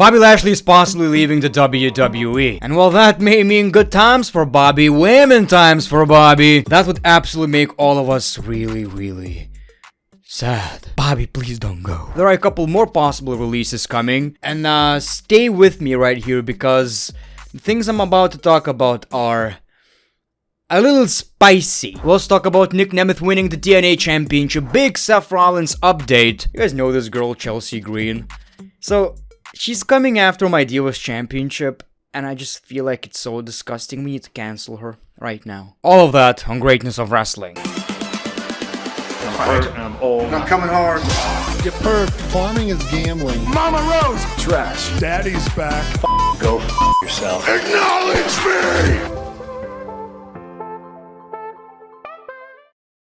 Bobby Lashley is possibly leaving the WWE. And while that may mean good times for Bobby, women times for Bobby, that would absolutely make all of us really sad. Bobby, please don't go. There are a couple more possible releases coming, and stay with me right here because the things I'm about to talk about are a little spicy. Let's talk about Nick Nemeth winning the TNA Championship, big Seth Rollins update. You guys know this girl, Chelsea Green. So, she's coming after my Divas Championship, and I just feel like it's so disgusting. We need to cancel her right now. All of that on Greatness of Wrestling. I'm hurt, I'm old. I'm coming hard. You perv, farming is gambling. Mama Rose! Trash. Daddy's back. Go yourself. Acknowledge me!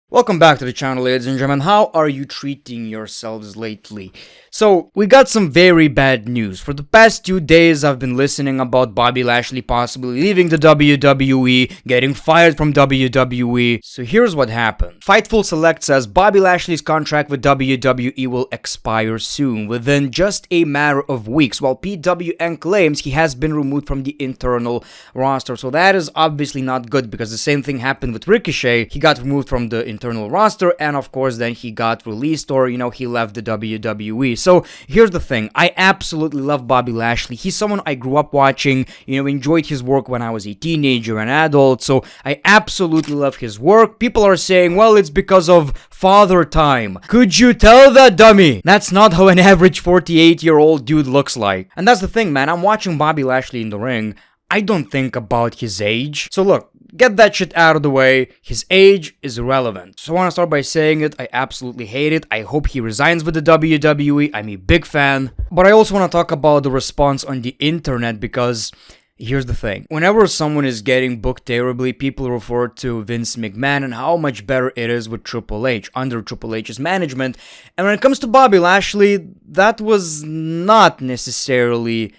Welcome back to the channel, ladies and gentlemen. How are you treating yourselves lately? So, we got some very bad news. For the past 2 days, I've been listening about Bobby Lashley possibly leaving the WWE, getting fired from WWE. So here's what happened. Fightful Select says Bobby Lashley's contract with WWE will expire soon, within just a matter of weeks, while PWN claims he has been removed from the internal roster. So that is obviously not good, because the same thing happened with Ricochet. He got removed from the internal roster, and of course then he got released, or he left the WWE. So here's the thing, I absolutely love Bobby Lashley. He's someone I grew up watching, enjoyed his work when I was a teenager and adult, so I absolutely love his work. People are saying, well, it's because of father time. Could you tell that, dummy? That's not how an average 48-year-old dude looks like. And that's the thing, man, I'm watching Bobby Lashley in the ring. I don't think about his age. So look, get that shit out of the way. His age is irrelevant. So I want to start by saying it. I absolutely hate it. I hope he resigns with the WWE. I'm a big fan. But I also want to talk about the response on the internet, because here's the thing. Whenever someone is getting booked terribly, people refer to Vince McMahon and how much better it is with Triple H, under Triple H's management. And when it comes to Bobby Lashley, that was not necessarily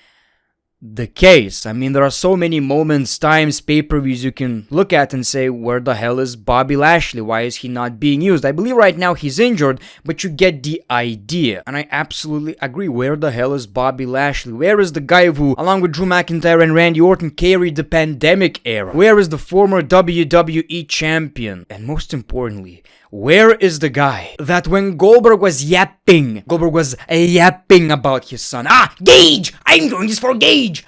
the case. I mean, there are so many moments, times, pay-per-views you can look at and say, where the hell is Bobby Lashley? Why is he not being used? I believe right now he's injured, but you get the idea. And I absolutely agree. Where the hell is Bobby Lashley? Where is the guy who, along with Drew McIntyre and Randy Orton, carried the pandemic era? Where is the former WWE champion? And most importantly, where is the guy that when Goldberg was yapping about his son? Gage! I'm doing this for Gage!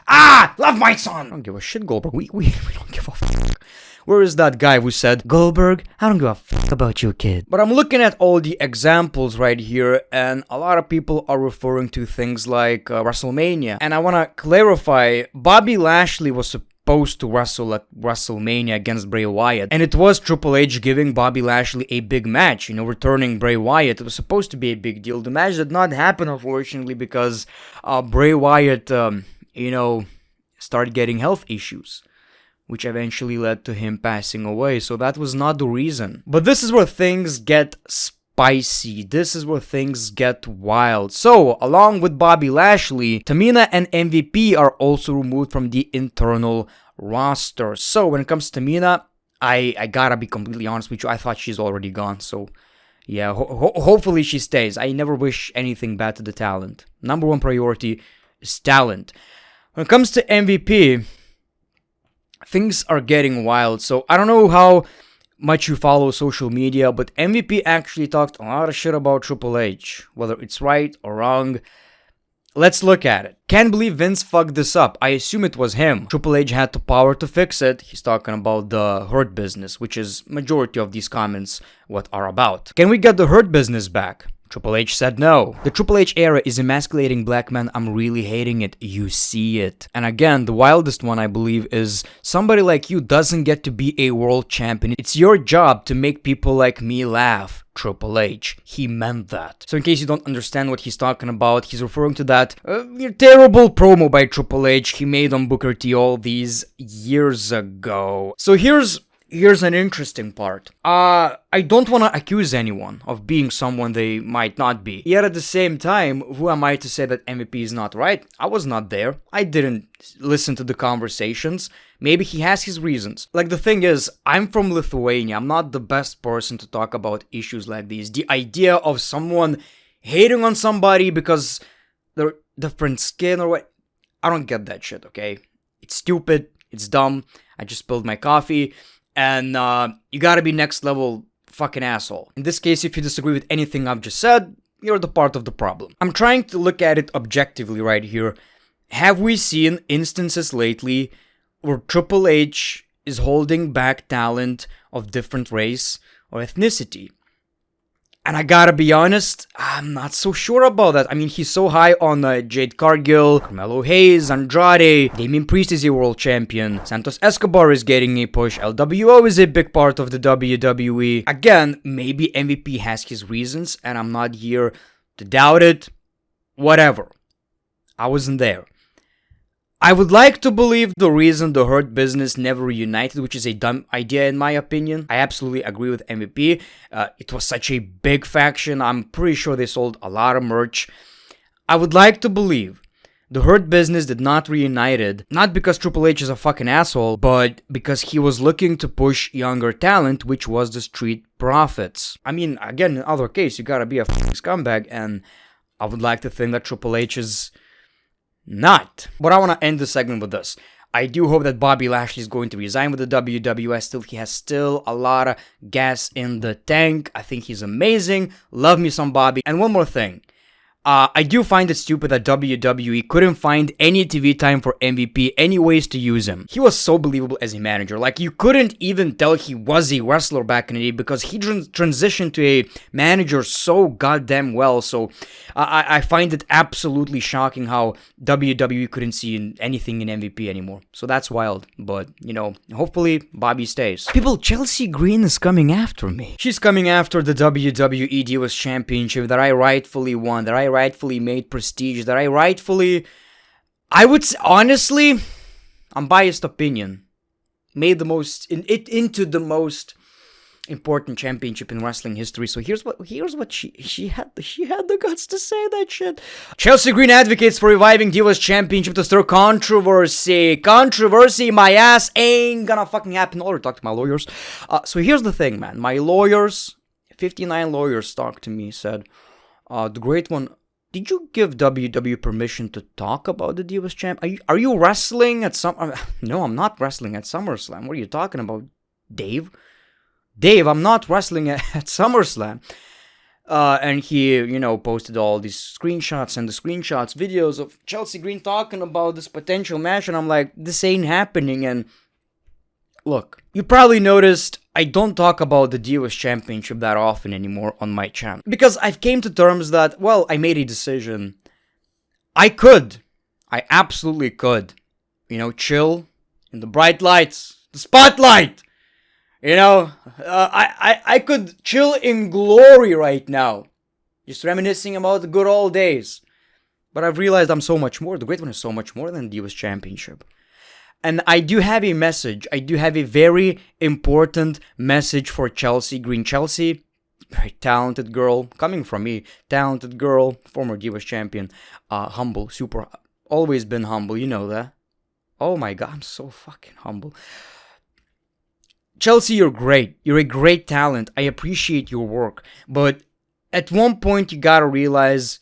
Love my son! I don't give a shit, Goldberg. We don't give a fuck. Where is that guy who said, Goldberg, I don't give a fuck about your kid? But I'm looking at all the examples right here, and a lot of people are referring to things like WrestleMania. And I want to clarify, Bobby Lashley was supposed to wrestle at WrestleMania against Bray Wyatt, and it was Triple H giving Bobby Lashley a big match, returning Bray Wyatt. It was supposed to be a big deal. The match did not happen, unfortunately, because Bray Wyatt, started getting health issues, which eventually led to him passing away. So that was not the reason. But this is where things get spicy. This is where things get wild. So, along with Bobby Lashley, Tamina and MVP are also removed from the internal roster. So, when it comes to Tamina, I gotta be completely honest with you, I thought she's already gone. So, yeah, hopefully she stays. I never wish anything bad to the talent. Number one priority is talent. When it comes to MVP, things are getting wild. So, I don't know how much you follow social media, but MVP actually talked a lot of shit about Triple H. Whether it's right or wrong, let's look at it. Can't believe Vince fucked this up. I assume it was him. Triple H had the power to fix it. He's talking about the Hurt Business, which is majority of these comments what are about. Can we get the Hurt Business back? Triple H said no. The Triple H era is emasculating black men. I'm really hating it. You see it. And again, the wildest one, I believe, is somebody like you doesn't get to be a world champion. It's your job to make people like me laugh. Triple H. He meant that. So in case you don't understand what he's talking about, he's referring to that terrible promo by Triple H he made on Booker T all these years ago. So here's an interesting part. I don't want to accuse anyone of being someone they might not be. Yet at the same time, who am I to say that MVP is not right? I was not there. I didn't listen to the conversations. Maybe he has his reasons. Like, the thing is, I'm from Lithuania. I'm not the best person to talk about issues like these. The idea of someone hating on somebody because they're different skin or what, I don't get that shit, okay? It's stupid, it's dumb, I just spilled my coffee, and you gotta be next level fucking asshole. In this case, if you disagree with anything I've just said, you're the part of the problem. I'm trying to look at it objectively right here. Have we seen instances lately where Triple H is holding back talent of different race or ethnicity? And I gotta be honest, I'm not so sure about that. I mean, he's so high on Jade Cargill, Carmelo Hayes, Andrade, Damian Priest is a world champion, Santos Escobar is getting a push, LWO is a big part of the WWE. Again, maybe MVP has his reasons, and I'm not here to doubt it. Whatever. I wasn't there. I would like to believe the reason the Hurt Business never reunited, which is a dumb idea in my opinion. I absolutely agree with MVP. It was such a big faction. I'm pretty sure they sold a lot of merch. I would like to believe the Hurt Business did not reunited, not because Triple H is a fucking asshole, but because he was looking to push younger talent, which was the Street Profits. I mean, again, in other case, you gotta be a fucking scumbag, and I would like to think that Triple H is not. But I want to end this segment with this. I do hope that Bobby Lashley is going to resign with the WWE. He has still a lot of gas in the tank. I think he's amazing. Love me some Bobby. And one more thing. I do find it stupid that WWE couldn't find any TV time for MVP, any ways to use him. He was so believable as a manager. Like, you couldn't even tell he was a wrestler back in the day because he transitioned to a manager so goddamn well. So I find it absolutely shocking how WWE couldn't see anything in MVP anymore. So that's wild. But, you know, hopefully Bobby stays. People, Chelsea Green is coming after me. She's coming after the WWE Divas Championship that I rightfully won, that I rightfully made prestige, that I would say, honestly, unbiased opinion, made the most into the most important championship in wrestling history. So here's what she had the guts to say that shit. Chelsea Green advocates for reviving Divas Championship to stir controversy. My ass ain't gonna fucking happen. I already talked to my lawyers. So here's the thing, man. My lawyers, 59 lawyers talked to me, said, the great one, did you give WWE permission to talk about the Divas Champ? Are you wrestling at some... No, I'm not wrestling at SummerSlam. What are you talking about, Dave? Dave, I'm not wrestling at SummerSlam. And he, you know, posted all these screenshots and the screenshots, videos of Chelsea Green talking about this potential match. And I'm like, this ain't happening. And look, you probably noticed I don't talk about the Divas Championship that often anymore on my channel. Because I've came to terms that, well, I made a decision. I absolutely could, you know, chill in the bright lights, the spotlight. You know, I could chill in glory right now. Just reminiscing about the good old days. But I've realized I'm so much more. The Great One is so much more than the Divas Championship. And I do have a message. I do have a very important message for Chelsea Green. Chelsea, very talented girl, coming from me, talented girl, former Divas champion, humble, super, always been humble, you know that. Oh my god, I'm so fucking humble. Chelsea, you're great. You're a great talent. I appreciate your work. But at one point, you gotta realize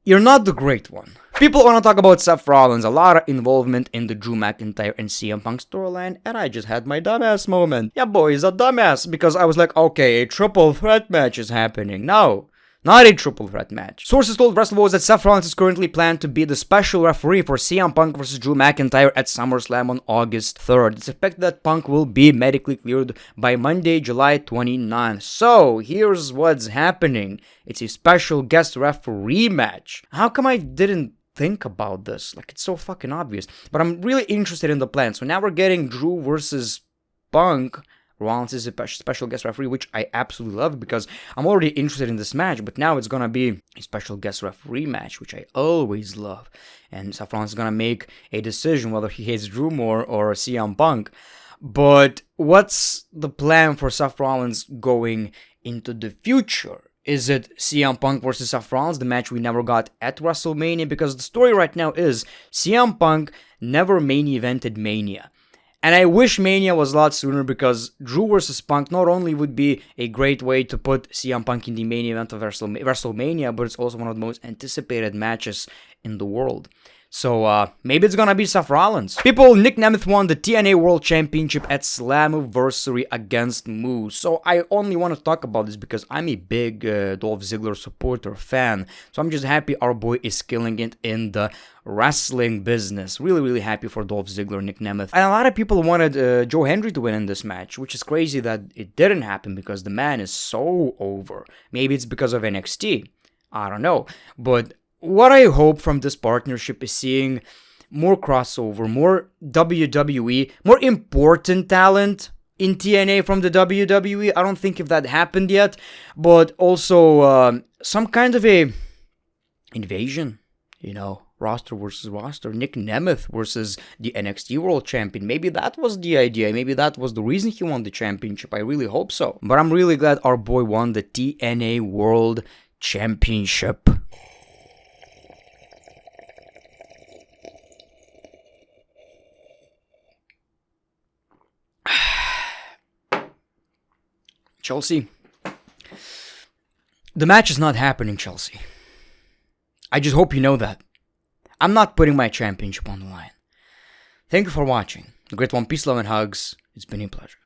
you're not the great one. People want to talk about Seth Rollins, a lot of involvement in the Drew McIntyre and CM Punk storyline, and I just had my dumbass moment. Yeah, boy, he's a dumbass, because I was like, okay, a triple threat match is happening. No, not a triple threat match. Sources told WrestleVotes that Seth Rollins is currently planned to be the special referee for CM Punk vs. Drew McIntyre at SummerSlam on August 3rd. It's expected that Punk will be medically cleared by Monday, July 29th. So, here's what's happening. It's a special guest referee match. How come I didn't think about this? Like, it's so fucking obvious. But I'm really interested in the plan. So now we're getting Drew versus Punk. Rollins is a special guest referee, which I absolutely love because I'm already interested in this match, but now it's gonna be a special guest referee match, which I always love. And Seth Rollins is gonna make a decision whether he hates Drew more or CM Punk. But what's the plan for Seth Rollins going into the future? Is it CM Punk versus Seth Rollins, the match we never got at WrestleMania? Because the story right now is CM Punk never main evented Mania. And I wish Mania was a lot sooner because Drew vs. Punk not only would be a great way to put CM Punk in the main event of WrestleMania, but it's also one of the most anticipated matches in the world. So maybe it's gonna be Seth Rollins. People, Nick Nemeth won the TNA World Championship at Slammiversary against Moose. So I only want to talk about this because I'm a big Dolph Ziggler supporter fan. So I'm just happy our boy is killing it in the wrestling business. Really, really happy for Dolph Ziggler, Nick Nemeth. And a lot of people wanted Joe Hendry to win in this match, which is crazy that it didn't happen because the man is so over. Maybe it's because of NXT. I don't know. But what I hope from this partnership is seeing more crossover, more WWE, more important talent in TNA from the WWE. I don't think if that happened yet, but also some kind of a invasion, roster versus roster. Nick Nemeth versus the NXT World Champion. Maybe that was the idea. Maybe that was the reason he won the championship. I really hope so. But I'm really glad our boy won the TNA World Championship. Chelsea, the match is not happening, Chelsea. I just hope you know that. I'm not putting my championship on the line. Thank you for watching. The Great One, peace, love, and hugs. It's been a pleasure.